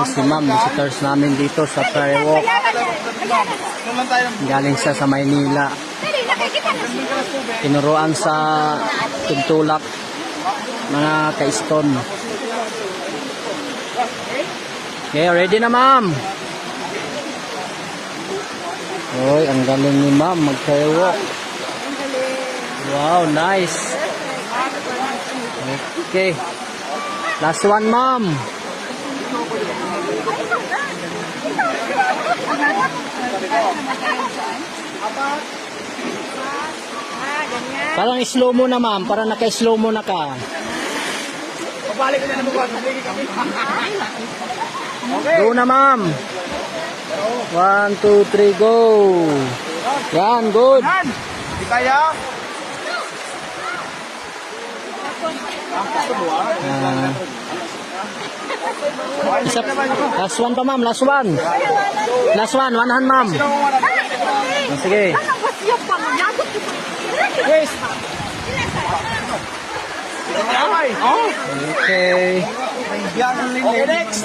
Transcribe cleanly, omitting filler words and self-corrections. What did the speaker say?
Si ma'am, visitors namin dito sa Prairie Walk. Galing siya sa Maynila. Tinuruan sa tugtulak mga ka-stone. Okay, ready na ma'am. Oy, ang galing ni ma'am mag-Prairie Walk. Wow, nice. Okay. Last one, ma'am. Parang slow mo na, ma'am. Parang naka-slow mo na ka. Pabalik ko na naman kami. Okay. Go na, ma'am. 1, 2, 3, go. Yan, good. Di kaya? Isa, last one pa, ma'am. Last one. Last one. One hand, ma'am. Sige. Yes. Okay. Okay, next.